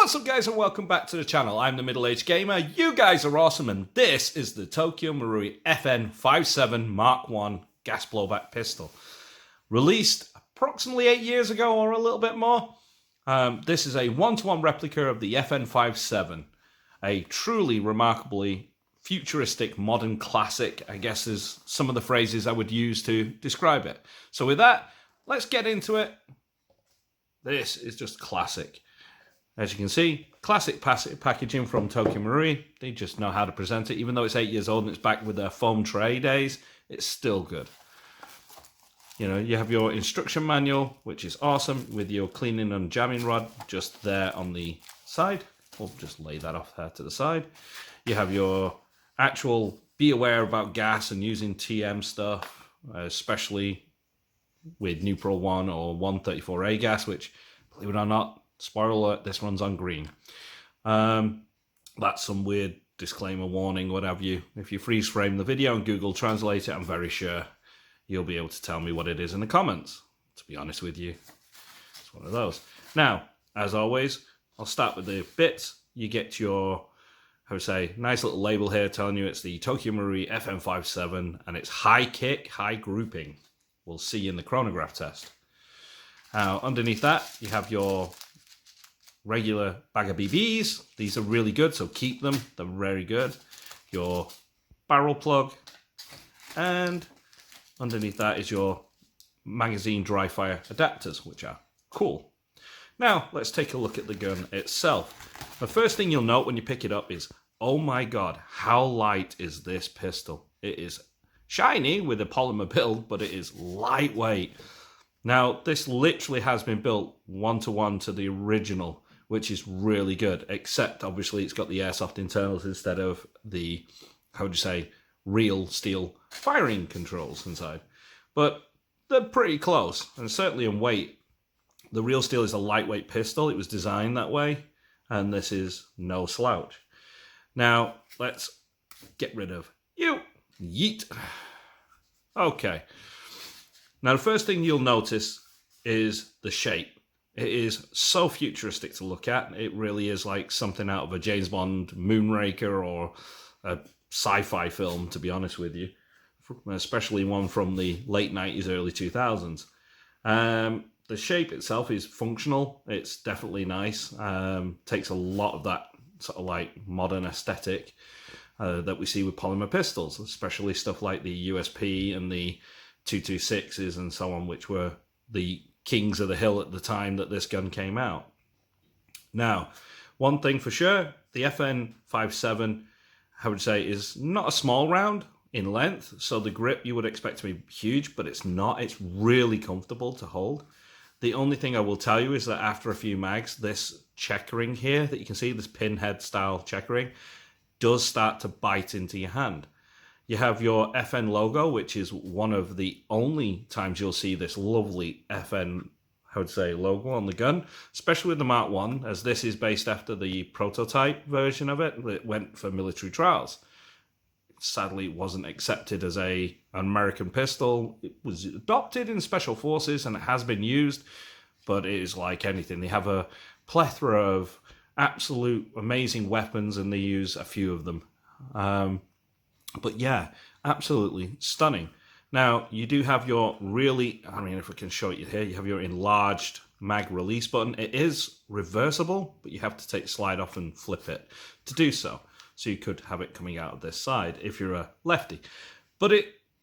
What's up guys and welcome back to the channel. I'm the middle-aged gamer, you guys are awesome, and this is the Tokyo Marui FN Five Seven MK1 gas blowback pistol. Released approximately 8 years ago or a little bit more. This is a one-to-one replica of the FN Five Seven, a truly remarkably futuristic modern classic, I guess is some of the phrases I would use to describe it. So with that, let's get into it. This is just classic. As you can see, classic packaging from Tokyo Marui. They just know how to present it. Even though it's 8 years old and it's back with their foam tray days, it's still good. You know, you have your instruction manual, which is awesome, with your cleaning and jamming rod just there on the side. We'll just lay that off there to the side. You have your actual be aware about gas and using TM stuff, especially with Neutral 1 or 134A gas, which, believe it or not, spoiler alert, this runs on green. That's some weird disclaimer warning, what have you. If you freeze frame the video and Google Translate it, I'm very sure you'll be able to tell me what it is in the comments. To be honest with you, it's one of those. Now, as always, I'll start with the bits. You get your, I would say, nice little label here telling you it's the Tokyo Marui FN Five Seven and it's high kick, high grouping. We'll see in the chronograph test. Now, underneath that, you have your regular bag of BBs. These are really good, so keep them. They're very good. Your barrel plug. And underneath that is your magazine dry fire adapters, which are cool. Now, let's take a look at the gun itself. The first thing you'll note when you pick it up is, oh my god, how light is this pistol? It is shiny with a polymer build, but it is lightweight. Now, this literally has been built one-to-one to the original, which is really good, except obviously it's got the airsoft internals instead of the, how would you say, real steel firing controls inside. But they're pretty close, and certainly in weight. The real steel is a lightweight pistol. It was designed that way, and this is no slouch. Now, let's get rid of you. Yeet. Okay. Now, the first thing you'll notice is the shape. It is so futuristic to look at. It really is like something out of a James Bond Moonraker or a sci-fi film, to be honest with you, especially one from the late 90s, early 2000s. The shape itself is functional. It's definitely nice. Takes a lot of that sort of like modern aesthetic that we see with polymer pistols, especially stuff like the USP and the 226s and so on, which were the kings of the hill at the time that this gun came out. Now, one thing for sure, the FN Five Seven, I would say, is not a small round in length, so the grip you would expect to be huge, but it's not. It's really comfortable to hold. The only thing I will tell you is that after a few mags, this checkering here that you can see, this pinhead style checkering, does start to bite into your hand. You have your FN logo, which is one of the only times you'll see this lovely FN, I would say, logo on the gun, especially with the Mark 1, as this is based after the prototype version of it that went for military trials. Sadly, it wasn't accepted as an American pistol. It was adopted in Special Forces and it has been used, but it is like anything. They have a plethora of absolute amazing weapons and they use a few of them. But yeah, absolutely stunning. Now, you do have your really, I mean, if I can show it here, you have your enlarged mag release button. It is reversible, but you have to take the slide off and flip it to do so. So you could have it coming out of this side if you're a lefty. But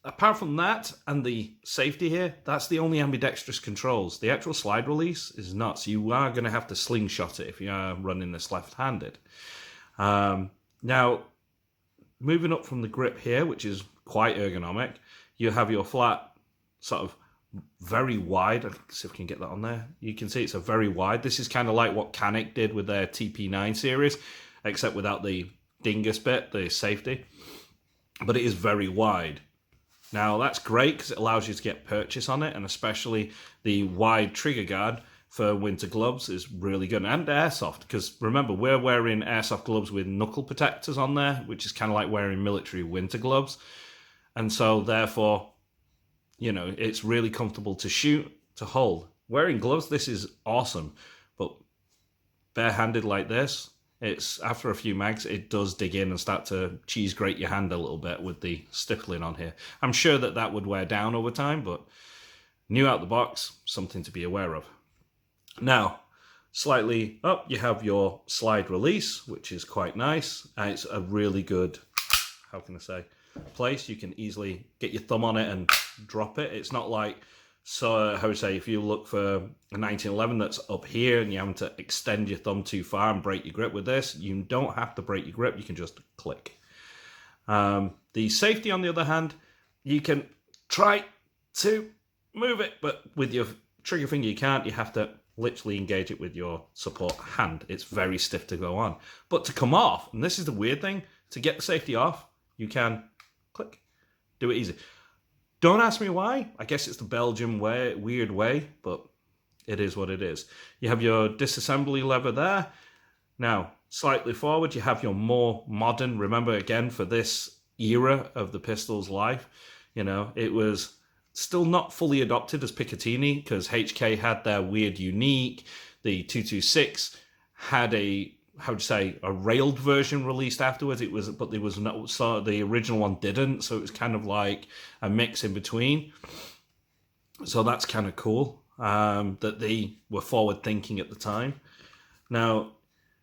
apart from that and the safety here, that's the only ambidextrous controls. The actual slide release is not, so you are going to have to slingshot it if you are running this left-handed. Now, moving up from the grip here, which is quite ergonomic, you have your flat, sort of very wide. Let's see if we can get that on there. You can see it's a very wide. This is kind of like what Canik did with their TP9 series, except without the dingus bit, the safety. But it is very wide. Now, that's great because it allows you to get purchase on it, and especially the wide trigger guard for winter gloves is really good. And airsoft, because remember, we're wearing airsoft gloves with knuckle protectors on there, which is kind of like wearing military winter gloves. And so, therefore, you know, it's really comfortable to shoot, to hold. Wearing gloves, this is awesome. But barehanded like this, it's after a few mags, it does dig in and start to cheese grate your hand a little bit with the stippling on here. I'm sure that would wear down over time, but new out the box, something to be aware of. Now, slightly up, you have your slide release, which is quite nice. And it's a really good, how can I say, place. You can easily get your thumb on it and drop it. It's not like, so how would I say, if you look for a 1911 that's up here and you're having to extend your thumb too far and break your grip with this, you don't have to break your grip. You can just click. The safety, on the other hand, you can try to move it, but with your trigger finger you can't. You have to literally engage it with your support hand. It's very stiff to go on. But to come off, and this is the weird thing, to get the safety off, you can click. Do it easy. Don't ask me why. I guess it's the Belgian way, weird way, but it is what it is. You have your disassembly lever there. Now, slightly forward, you have your more modern, remember again, for this era of the pistol's life, you know, it was still not fully adopted as Picatinny because HK had their weird unique. The 226 had a, how would you say, a railed version released afterwards. It was, but there was no, so the original one didn't. So it was kind of like a mix in between. So that's kind of cool that they were forward thinking at the time. Now,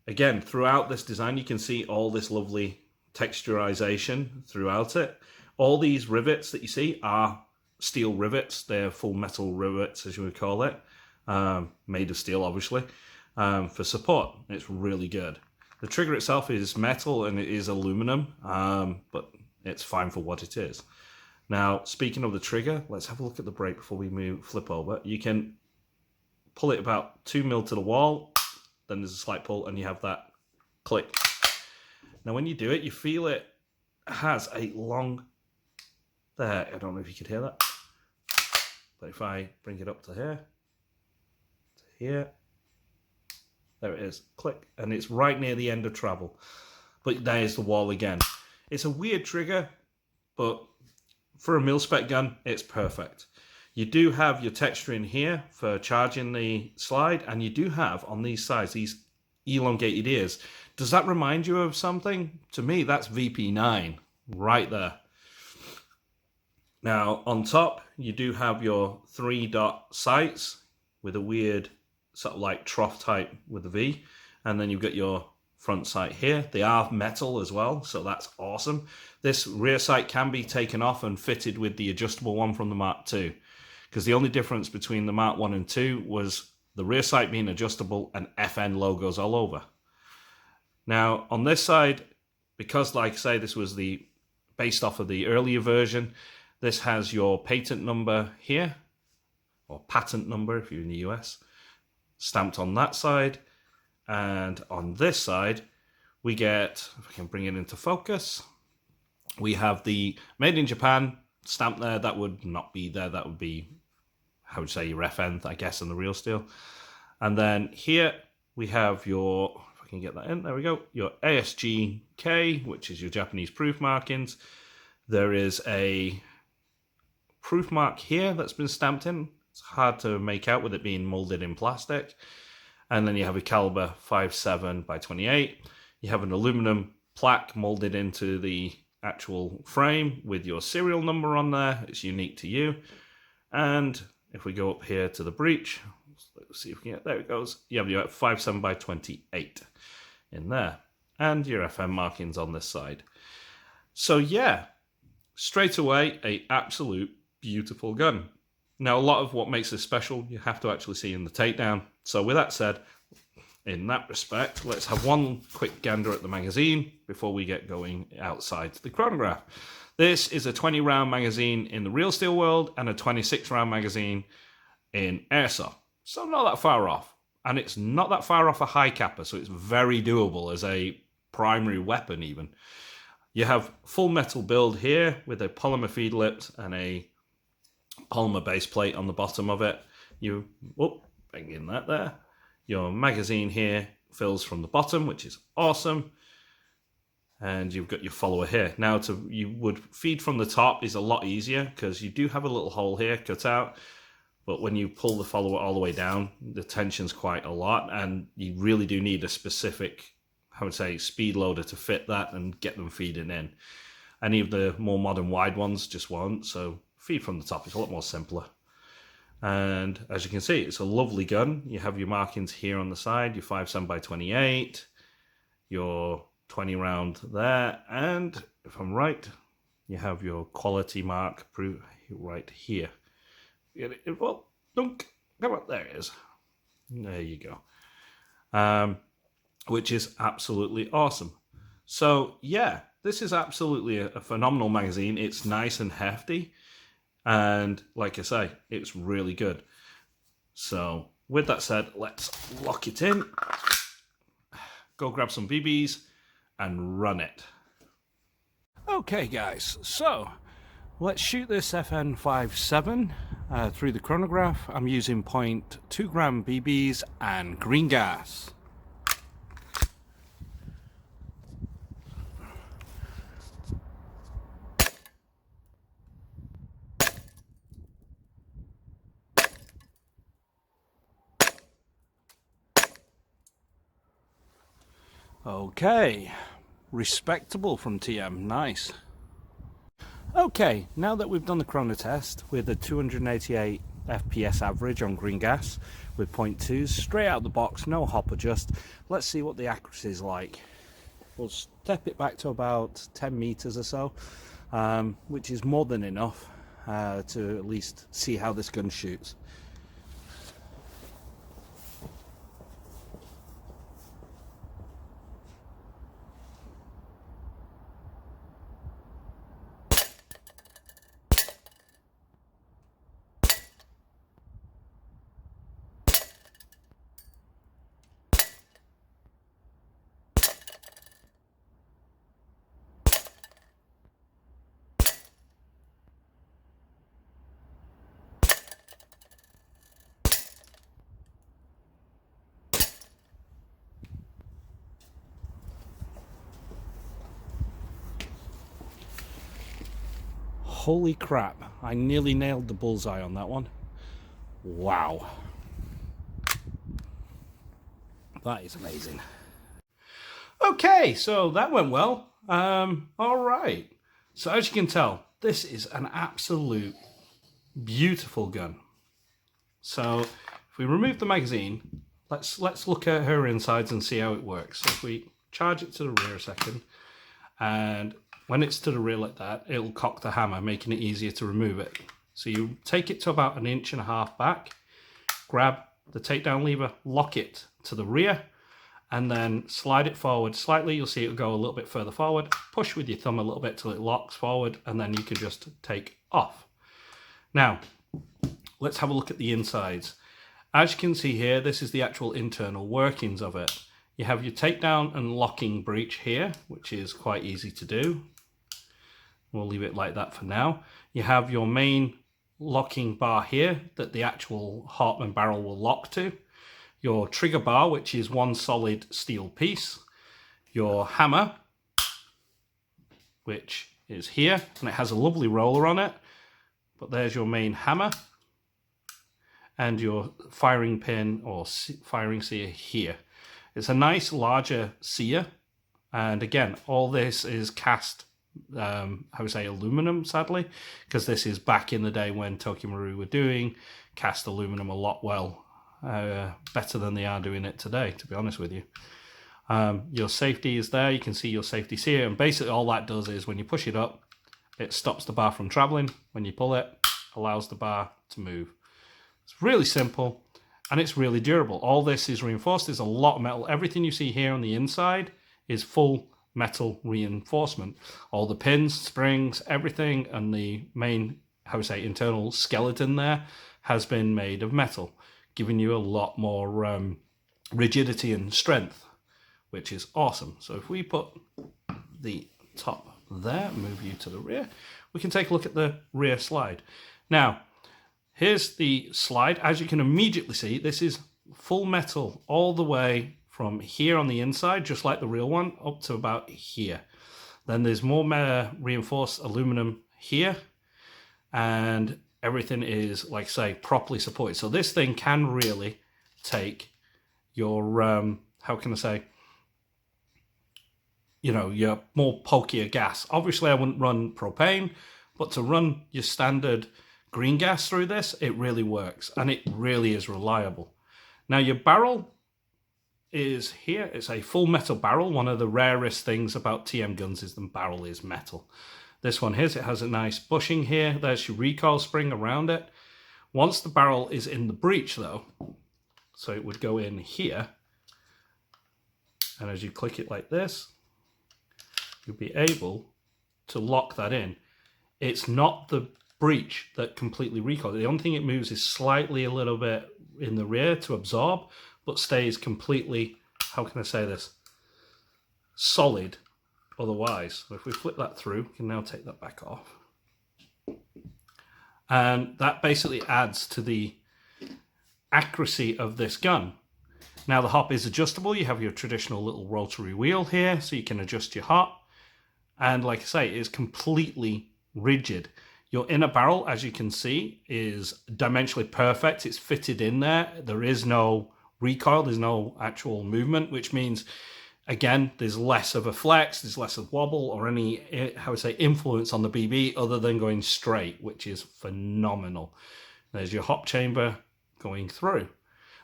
again, throughout this design, you can see all this lovely texturization throughout it. All these rivets that you see are steel rivets. They're full metal rivets, as you would call it, made of steel, obviously, for support. It's really good. The trigger itself is metal and it is aluminum, but it's fine for what it is. Now, speaking of the trigger, let's have a look at the brake before we flip over. You can pull it about 2 mil to the wall, then there's a slight pull, and you have that click. Now, when you do it, you feel it has a long, there, I don't know if you could hear that, but if I bring it up to here, there it is, click, and it's right near the end of travel. But there's the wall again. It's a weird trigger, but for a mil-spec gun, it's perfect. You do have your texture in here for charging the slide, and you do have on these sides these elongated ears. Does that remind you of something? To me, that's VP9 right there. Now, on top, you do have your 3-dot sights with a weird sort of like trough type with a V. And then you've got your front sight here. They are metal as well, so that's awesome. This rear sight can be taken off and fitted with the adjustable one from the Mark II. Because the only difference between the Mark 1 and 2 was the rear sight being adjustable and FN logos all over. Now, on this side, because like I say, this was based off of the earlier version, this has your patent number here, or patent number if you're in the US, stamped on that side. And on this side, we get, if I can bring it into focus, we have the Made in Japan stamp there. That would not be there. That would be, how would you say, your FN, I guess, in the real steel. And then here we have your, if I can get that in, there we go, your ASGK, which is your Japanese proof markings. There is a proof mark here that's been stamped in. It's hard to make out with it being molded in plastic. And then you have a caliber 5.7 by 28. You have an aluminum plaque molded into the actual frame with your serial number on there. It's unique to you. And if we go up here to the breech, let's see if we can get, there it goes. You have your 5.7 by 28 in there. And your FM markings on this side. So yeah, straight away, an absolute beautiful gun. Now, a lot of what makes this special, you have to actually see in the takedown. So with that said, in that respect, let's have one quick gander at the magazine before we get going outside the chronograph. This is a 20-round magazine in the real steel world and a 26-round magazine in airsoft. So not that far off. And it's not that far off a high capper, so it's very doable as a primary weapon even. You have full metal build here with a polymer feed lips and a polymer base plate on the bottom of it. You, bring in that there. Your magazine here fills from the bottom, which is awesome. And you've got your follower here. Now, you would feed from the top is a lot easier because you do have a little hole here cut out. but when you pull the follower all the way down, the tension's quite a lot, and you really do need a specific, I would say, speed loader to fit that and get them feeding in. Any of the more modern wide ones just won't, so feed from the top is a lot more simpler. And as you can see, it's a lovely gun. You have your markings here on the side, your 5.7x28, your 20 round there, and if I'm right, you have your quality mark right here. Well, dunk, come on, there it is. There you go. Which is absolutely awesome. So yeah, this is absolutely a phenomenal magazine. It's nice and hefty, and like I say, it's really good. So with that said, let's lock it in, go grab some BBs and run it. Okay guys, so let's shoot this FN 5.7 through the chronograph. I'm using 0.2 gram BBs and green gas. Okay, respectable from TM, nice. Okay, now that we've done the chrono test with a 288 FPS average on green gas with 0.2s, straight out the box, no hop adjust, let's see what the accuracy is like. We'll step it back to about 10 meters or so, which is more than enough to at least see how this gun shoots. Holy crap, I nearly nailed the bullseye on that one. Wow. That is amazing. Okay, so that went well. All right. So as you can tell, this is an absolute beautiful gun. So if we remove the magazine, let's look at her insides and see how it works. So if we charge it to the rear a second, and when it's to the rear like that, it'll cock the hammer, making it easier to remove it. So you take it to about 1.5 inches back, grab the takedown lever, lock it to the rear, and then slide it forward slightly. You'll see it'll go a little bit further forward. Push with your thumb a little bit till it locks forward, and then you can just take off. Now, let's have a look at the insides. As you can see here, this is the actual internal workings of it. You have your takedown and locking breech here, which is quite easy to do. We'll leave it like that for now. You have your main locking bar here that the actual Hartmann barrel will lock to. Your trigger bar, which is one solid steel piece. Your hammer, which is here, and it has a lovely roller on it. But there's your main hammer. And your firing pin or firing sear here. It's a nice larger sear. And again, all this is cast I would say aluminum, sadly, because this is back in the day when Tokyo Marui were doing cast aluminum a lot better than they are doing it today, to be honest with you. Your safety is there. You can see your safety sear, and basically all that does is when you push it up, it stops the bar from traveling. When you pull it, allows the bar to move. It's really simple, and it's really durable. All this is reinforced. There's a lot of metal. Everything you see here on the inside is full metal reinforcement. All the pins, springs, everything, and the main, internal skeleton there has been made of metal, giving you a lot more rigidity and strength, which is awesome. So if we put the top there, move you to the rear, we can take a look at the rear slide. Now, here's the slide. As you can immediately see, this is full metal all the way from here on the inside, just like the real one, up to about here. Then there's more reinforced aluminum here, and everything is, like I say, properly supported. So this thing can really take your, how can I say, you know, your more pokier gas. Obviously, I wouldn't run propane, but to run your standard green gas through this, it really works, and it really is reliable. Now, your barrel is here. It's a full metal barrel. One of the rarest things about TM guns is the barrel is metal. This one here, it has a nice bushing here. There's your recoil spring around it. Once the barrel is in the breech, though, so it would go in here, and as you click it like this, you'll be able to lock that in. It's not the breech that completely recoils. The only thing it moves is slightly a little bit in the rear to absorb, but stays completely, how can I say this, solid otherwise. So if we flip that through, we can now take that back off. And that basically adds to the accuracy of this gun. Now the hop is adjustable. You have your traditional little rotary wheel here, so you can adjust your hop. And like I say, it is completely rigid. Your inner barrel, as you can see, is dimensionally perfect. It's fitted in there. There is no recoil. There's no actual movement, which means, again, there's less of a flex, there's less of wobble or any, how would I say, influence on the BB other than going straight, which is phenomenal. There's your hop chamber going through.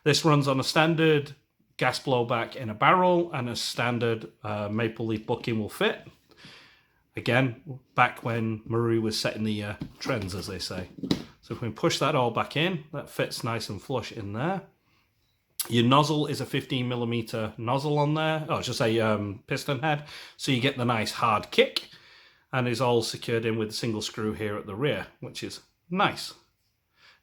This runs on a standard gas blowback in a barrel, and a standard maple leaf bucking will fit. Again, back when Marui was setting the trends, as they say. So if we push that all back in, that fits nice and flush in there. Your nozzle is a 15mm nozzle on there. Oh, it's just a piston head. So you get the nice hard kick, and is all secured in with a single screw here at the rear, which is nice.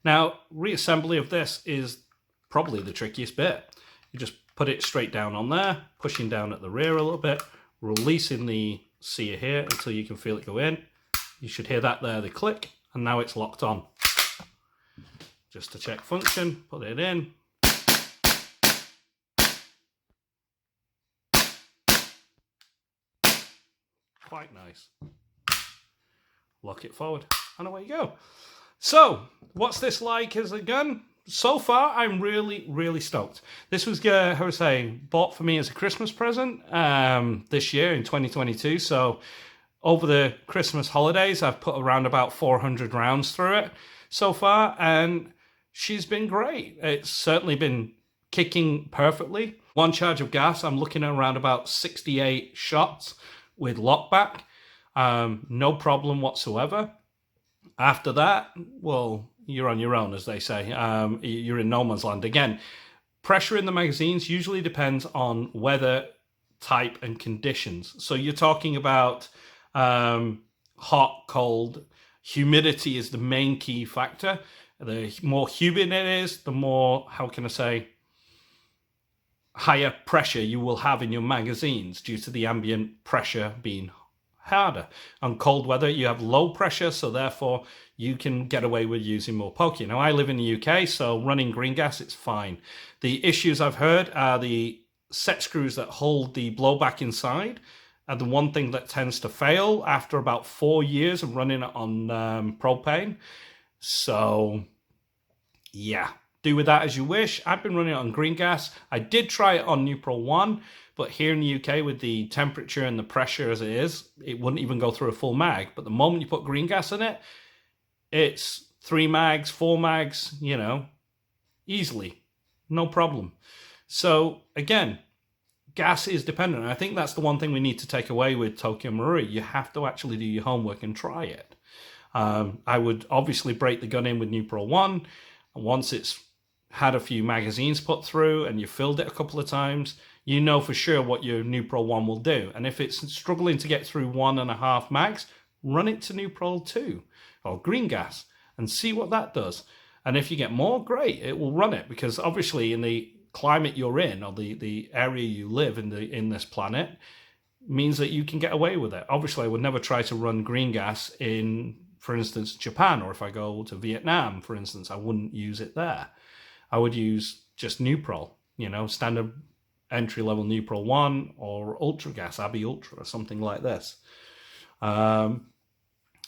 Now, reassembly of this is probably the trickiest bit. You just put it straight down on there, pushing down at the rear a little bit, releasing the sear here until you can feel it go in. You should hear that there, the click, and now it's locked on. Just to check function, put it in. Quite nice. Lock it forward, and away you go. So, what's this like as a gun? So far, I'm really, really stoked. This was, how I say, bought for me as a Christmas present this year in 2022. So, over the Christmas holidays, I've put around about 400 rounds through it so far, and she's been great. It's certainly been kicking perfectly. One charge of gas, I'm looking at around about 68 shots with lockback. No problem whatsoever. After that, well, you're on your own, as they say. You're in no man's land. Again, pressure in the magazines usually depends on weather, type, and conditions. So you're talking about hot, cold. Humidity is the main key factor. The more humid it is, the more, how can I say, higher pressure you will have in your magazines due to the ambient pressure being harder. On cold weather, you have low pressure, so therefore you can get away with using more pokey. Now, I live in the UK, so running green gas, it's fine. The issues I've heard are the set screws that hold the blowback inside, and the one thing that tends to fail after about 4 years of running it on propane. So, yeah, do with that as you wish. I've been running it on green gas. I did try it on Neutral 1, but here in the UK, with the temperature and the pressure as it is, it wouldn't even go through a full mag. But the moment you put green gas in it, it's 3 mags, 4 mags, you know, easily. No problem. So, again, gas is dependent. And I think that's the one thing we need to take away with Tokyo Marui. You have to actually do your homework and try it. I would obviously break the gun in with Neutral 1. And once it's had a few magazines put through and you filled it a couple of times, you know for sure what your Neutral 1 will do. And if it's struggling to get through 1.5 mags, run it to Neutral 2 or green gas and see what that does. And if you get more, great, it will run it, because obviously in the climate you're in, or the area you live in this planet, means that you can get away with it. Obviously, I would never try to run green gas in, for instance, Japan, or if I go to Vietnam, for instance, I wouldn't use it there. I would use just Neutral, you know, standard entry-level Neutral 1 or Ultra Gas, Abbey Ultra, or something like this.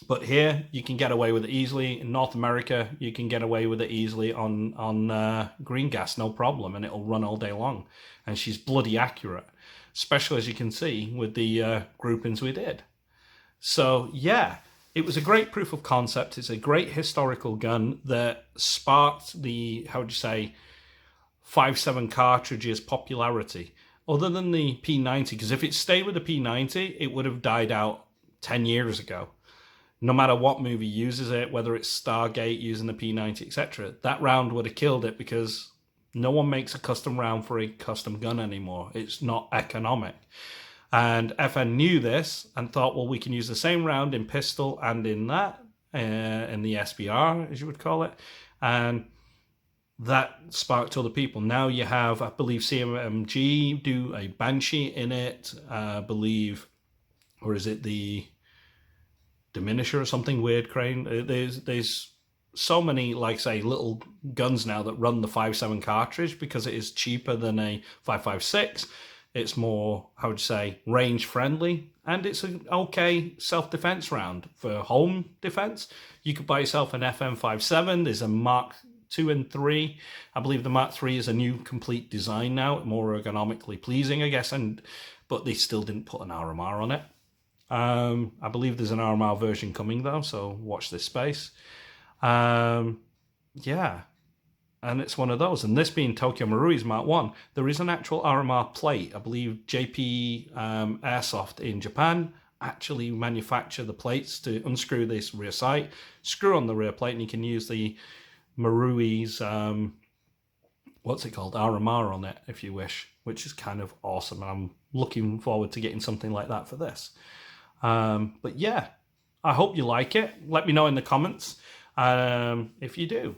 But here, you can get away with it easily. In North America, you can get away with it easily on green gas, no problem, and it'll run all day long. And she's bloody accurate, especially as you can see with the groupings we did. So yeah, it was a great proof of concept. It's a great historical gun that sparked the, how would you say, 5.7 cartridge's popularity. Other than the P90, because if it stayed with the P90, it would have died out 10 years ago. No matter what movie uses it, whether it's Stargate using the P90, etc., that round would have killed it because no one makes a custom round for a custom gun anymore. It's not economic. And FN knew this and thought, well, we can use the same round in pistol and in that, in the SBR, as you would call it. And that sparked other people. Now you have, I believe, CMMG do a Banshee in it, I believe, or is it the Diminisher or something weird, Crane? There's so many, like, say, little guns now that run the 5.7 cartridge because it is cheaper than a 5.56. It's more, how would you say, range friendly, and it's an okay self-defense round for home defense. You could buy yourself an FN 5.7. There's a Mark 2 and 3. I believe the Mark 3 is a new complete design now, more ergonomically pleasing, I guess, but they still didn't put an RMR on it. I believe there's an RMR version coming though, so watch this space. Yeah, and it's one of those. And this being Tokyo Marui's Mark 1, there is an actual RMR plate. I believe JP Airsoft in Japan actually manufacture the plates to unscrew this rear sight, screw on the rear plate, and you can use the Marui's, what's it called, RMR on it if you wish, which is kind of awesome. I'm looking forward to getting something like that for this. But yeah, I hope you like it. Let me know in the comments if you do.